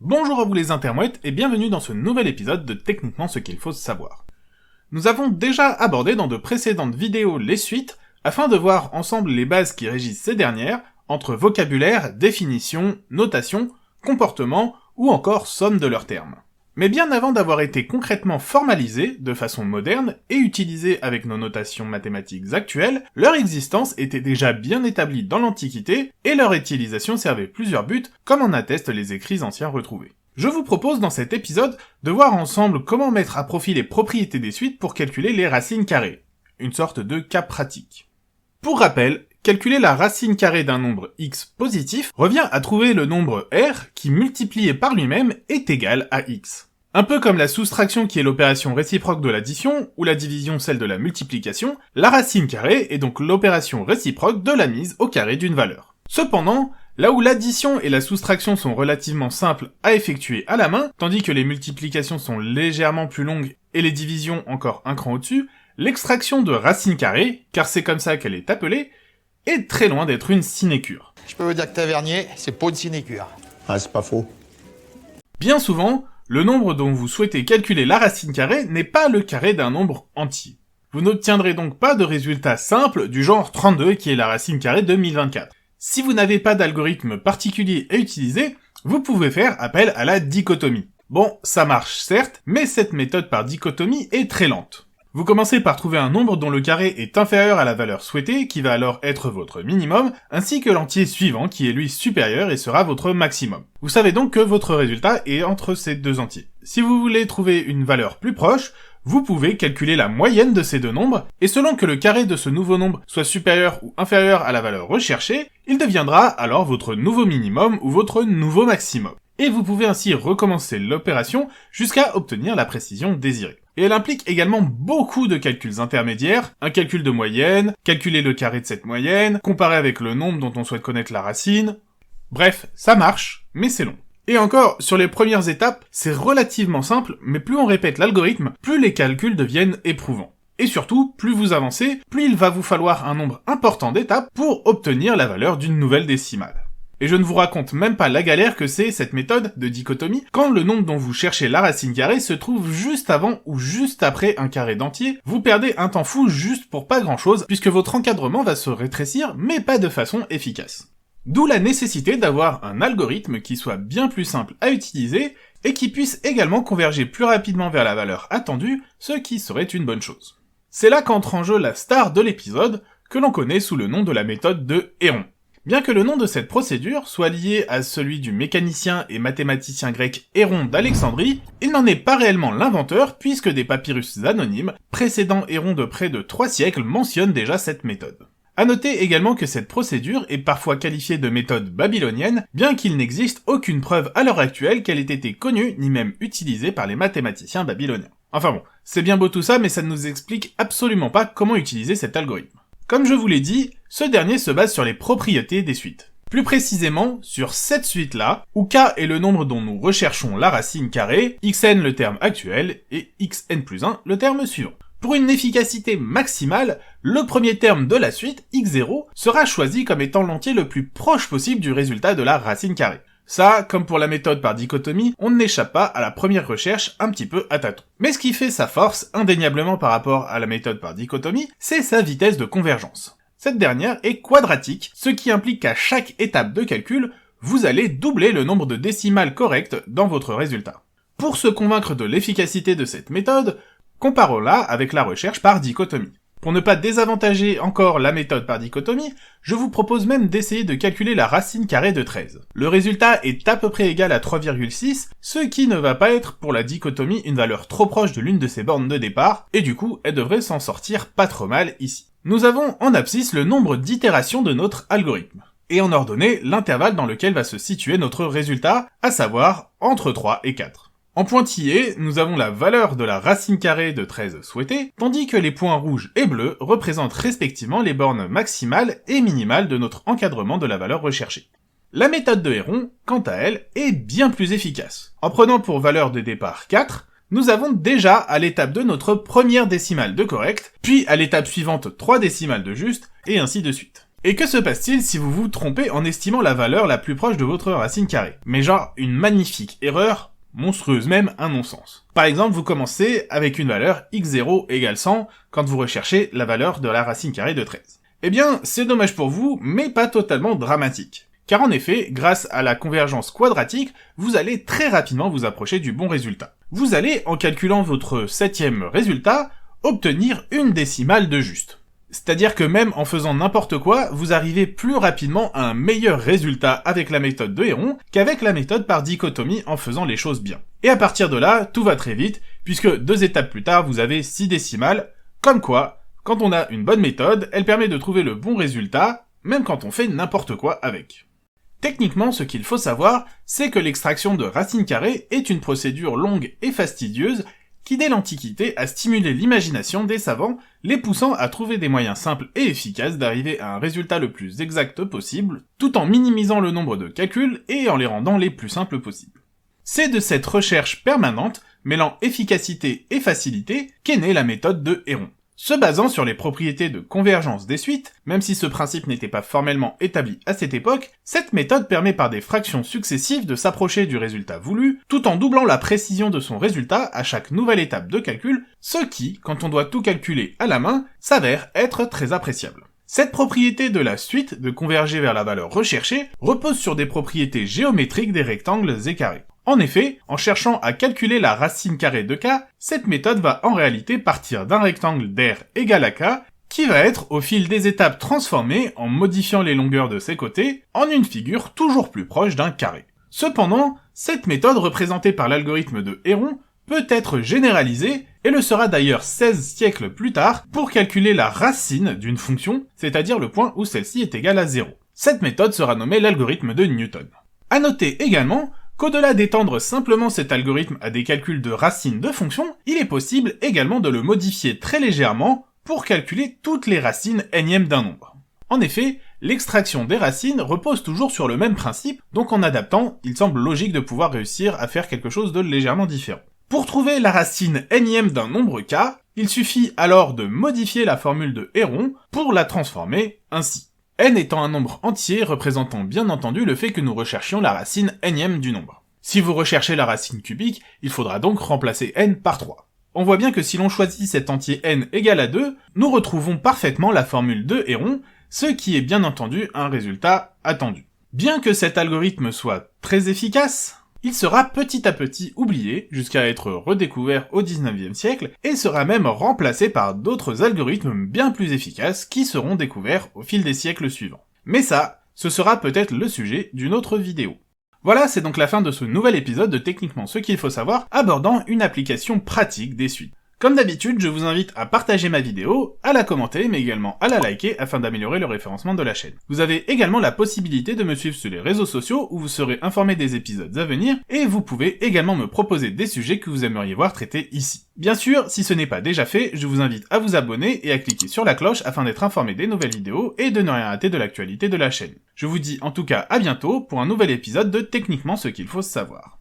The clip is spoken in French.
Bonjour à vous les intermouettes et bienvenue dans ce nouvel épisode de Techniquement ce qu'il faut savoir. Nous avons déjà abordé dans de précédentes vidéos les suites, afin de voir ensemble les bases qui régissent ces dernières, entre vocabulaire, définition, notation, comportement ou encore somme de leurs termes. Mais bien avant d'avoir été concrètement formalisées, de façon moderne, et utilisées avec nos notations mathématiques actuelles, leur existence était déjà bien établie dans l'Antiquité, et leur utilisation servait plusieurs buts, comme en attestent les écrits anciens retrouvés. Je vous propose dans cet épisode de voir ensemble comment mettre à profit les propriétés des suites pour calculer les racines carrées, une sorte de cas pratique. Pour rappel, calculer la racine carrée d'un nombre x positif revient à trouver le nombre r qui, multiplié par lui-même, est égal à x. Un peu comme la soustraction qui est l'opération réciproque de l'addition, ou la division celle de la multiplication, la racine carrée est donc l'opération réciproque de la mise au carré d'une valeur. Cependant, là où l'addition et la soustraction sont relativement simples à effectuer à la main, tandis que les multiplications sont légèrement plus longues et les divisions encore un cran au-dessus, l'extraction de racine carrée, car c'est comme ça qu'elle est appelée, est très loin d'être une sinécure. Je peux vous dire que Tavernier, c'est pas une sinécure. Ah, c'est pas faux. Bien souvent, le nombre dont vous souhaitez calculer la racine carrée n'est pas le carré d'un nombre entier. Vous n'obtiendrez donc pas de résultat simple du genre 32 qui est la racine carrée de 1024. Si vous n'avez pas d'algorithme particulier à utiliser, vous pouvez faire appel à la dichotomie. Bon, ça marche certes, mais cette méthode par dichotomie est très lente. Vous commencez par trouver un nombre dont le carré est inférieur à la valeur souhaitée, qui va alors être votre minimum, ainsi que l'entier suivant qui est lui supérieur et sera votre maximum. Vous savez donc que votre résultat est entre ces deux entiers. Si vous voulez trouver une valeur plus proche, vous pouvez calculer la moyenne de ces deux nombres, et selon que le carré de ce nouveau nombre soit supérieur ou inférieur à la valeur recherchée, il deviendra alors votre nouveau minimum ou votre nouveau maximum. Et vous pouvez ainsi recommencer l'opération jusqu'à obtenir la précision désirée. Et elle implique également beaucoup de calculs intermédiaires, un calcul de moyenne, calculer le carré de cette moyenne, comparer avec le nombre dont on souhaite connaître la racine. Bref, ça marche, mais c'est long. Et encore, sur les premières étapes, c'est relativement simple, mais plus on répète l'algorithme, plus les calculs deviennent éprouvants. Et surtout, plus vous avancez, plus il va vous falloir un nombre important d'étapes pour obtenir la valeur d'une nouvelle décimale. Et je ne vous raconte même pas la galère que c'est cette méthode de dichotomie quand le nombre dont vous cherchez la racine carrée se trouve juste avant ou juste après un carré d'entier, vous perdez un temps fou juste pour pas grand chose puisque votre encadrement va se rétrécir mais pas de façon efficace. D'où la nécessité d'avoir un algorithme qui soit bien plus simple à utiliser et qui puisse également converger plus rapidement vers la valeur attendue, ce qui serait une bonne chose. C'est là qu'entre en jeu la star de l'épisode, que l'on connaît sous le nom de la méthode de Héron. Bien que le nom de cette procédure soit lié à celui du mécanicien et mathématicien grec Héron d'Alexandrie, il n'en est pas réellement l'inventeur puisque des papyrus anonymes, précédant Héron de près de 3 siècles, mentionnent déjà cette méthode. À noter également que cette procédure est parfois qualifiée de méthode babylonienne, bien qu'il n'existe aucune preuve à l'heure actuelle qu'elle ait été connue ni même utilisée par les mathématiciens babyloniens. Enfin bon, c'est bien beau tout ça, mais ça ne nous explique absolument pas comment utiliser cet algorithme. Comme je vous l'ai dit, ce dernier se base sur les propriétés des suites. Plus précisément, sur cette suite-là, où k est le nombre dont nous recherchons la racine carrée, xn le terme actuel, et xn plus 1 le terme suivant. Pour une efficacité maximale, le premier terme de la suite, x0, sera choisi comme étant l'entier le plus proche possible du résultat de la racine carrée. Ça, comme pour la méthode par dichotomie, on n'échappe pas à la première recherche un petit peu à tâtons. Mais ce qui fait sa force, indéniablement par rapport à la méthode par dichotomie, c'est sa vitesse de convergence. Cette dernière est quadratique, ce qui implique qu'à chaque étape de calcul, vous allez doubler le nombre de décimales correctes dans votre résultat. Pour se convaincre de l'efficacité de cette méthode, comparons-la avec la recherche par dichotomie. Pour ne pas désavantager encore la méthode par dichotomie, je vous propose même d'essayer de calculer la racine carrée de 13. Le résultat est à peu près égal à 3,6, ce qui ne va pas être pour la dichotomie une valeur trop proche de l'une de ses bornes de départ, et du coup, elle devrait s'en sortir pas trop mal ici. Nous avons en abscisse le nombre d'itérations de notre algorithme, et en ordonnée l'intervalle dans lequel va se situer notre résultat, à savoir entre 3 et 4. En pointillé, nous avons la valeur de la racine carrée de 13 souhaitée, tandis que les points rouges et bleus représentent respectivement les bornes maximales et minimales de notre encadrement de la valeur recherchée. La méthode de Héron, quant à elle, est bien plus efficace. En prenant pour valeur de départ 4, nous avons déjà à l'étape de notre première décimale de correct, puis à l'étape suivante 3 décimales de juste, et ainsi de suite. Et que se passe-t-il si vous vous trompez en estimant la valeur la plus proche de votre racine carrée? Mais genre, une magnifique erreur, monstrueuse même, un non-sens. Par exemple, vous commencez avec une valeur x0 égale 100 quand vous recherchez la valeur de la racine carrée de 13. Eh bien, c'est dommage pour vous, mais pas totalement dramatique. Car en effet, grâce à la convergence quadratique, vous allez très rapidement vous approcher du bon résultat. Vous allez, en calculant votre 7e résultat, obtenir une décimale de juste. C'est-à-dire que même en faisant n'importe quoi, vous arrivez plus rapidement à un meilleur résultat avec la méthode de Héron qu'avec la méthode par dichotomie en faisant les choses bien. Et à partir de là, tout va très vite, puisque 2 étapes plus tard, vous avez 6 décimales, comme quoi, quand on a une bonne méthode, elle permet de trouver le bon résultat, même quand on fait n'importe quoi avec. Techniquement, ce qu'il faut savoir, c'est que l'extraction de racine carrée est une procédure longue et fastidieuse qui dès l'Antiquité a stimulé l'imagination des savants, les poussant à trouver des moyens simples et efficaces d'arriver à un résultat le plus exact possible, tout en minimisant le nombre de calculs et en les rendant les plus simples possibles. C'est de cette recherche permanente, mêlant efficacité et facilité, qu'est née la méthode de Héron. Se basant sur les propriétés de convergence des suites, même si ce principe n'était pas formellement établi à cette époque, cette méthode permet par des fractions successives de s'approcher du résultat voulu, tout en doublant la précision de son résultat à chaque nouvelle étape de calcul, ce qui, quand on doit tout calculer à la main, s'avère être très appréciable. Cette propriété de la suite de converger vers la valeur recherchée repose sur des propriétés géométriques des rectangles et carrés. En effet, en cherchant à calculer la racine carrée de k, cette méthode va en réalité partir d'un rectangle d'R égal à k, qui va être au fil des étapes transformé en modifiant les longueurs de ses côtés, en une figure toujours plus proche d'un carré. Cependant, cette méthode représentée par l'algorithme de Héron peut être généralisée, et le sera d'ailleurs 16 siècles plus tard, pour calculer la racine d'une fonction, c'est-à-dire le point où celle-ci est égale à 0. Cette méthode sera nommée l'algorithme de Newton. À noter également qu'au-delà d'étendre simplement cet algorithme à des calculs de racines de fonctions, il est possible également de le modifier très légèrement pour calculer toutes les racines énièmes d'un nombre. En effet, l'extraction des racines repose toujours sur le même principe, donc en adaptant, il semble logique de pouvoir réussir à faire quelque chose de légèrement différent. Pour trouver la racine énième d'un nombre k, il suffit alors de modifier la formule de Héron pour la transformer ainsi. N étant un nombre entier représentant bien entendu le fait que nous recherchions la racine énième du nombre. Si vous recherchez la racine cubique, il faudra donc remplacer n par 3. On voit bien que si l'on choisit cet entier n égal à 2, nous retrouvons parfaitement la formule de Héron, ce qui est bien entendu un résultat attendu. Bien que cet algorithme soit très efficace, il sera petit à petit oublié jusqu'à être redécouvert au 19e siècle et sera même remplacé par d'autres algorithmes bien plus efficaces qui seront découverts au fil des siècles suivants. Mais ça, ce sera peut-être le sujet d'une autre vidéo. Voilà, c'est donc la fin de ce nouvel épisode de Techniquement ce qu'il faut savoir, abordant une application pratique des suites. Comme d'habitude, je vous invite à partager ma vidéo, à la commenter, mais également à la liker afin d'améliorer le référencement de la chaîne. Vous avez également la possibilité de me suivre sur les réseaux sociaux où vous serez informé des épisodes à venir, et vous pouvez également me proposer des sujets que vous aimeriez voir traités ici. Bien sûr, si ce n'est pas déjà fait, je vous invite à vous abonner et à cliquer sur la cloche afin d'être informé des nouvelles vidéos et de ne rien rater de l'actualité de la chaîne. Je vous dis en tout cas à bientôt pour un nouvel épisode de Techniquement ce qu'il faut savoir.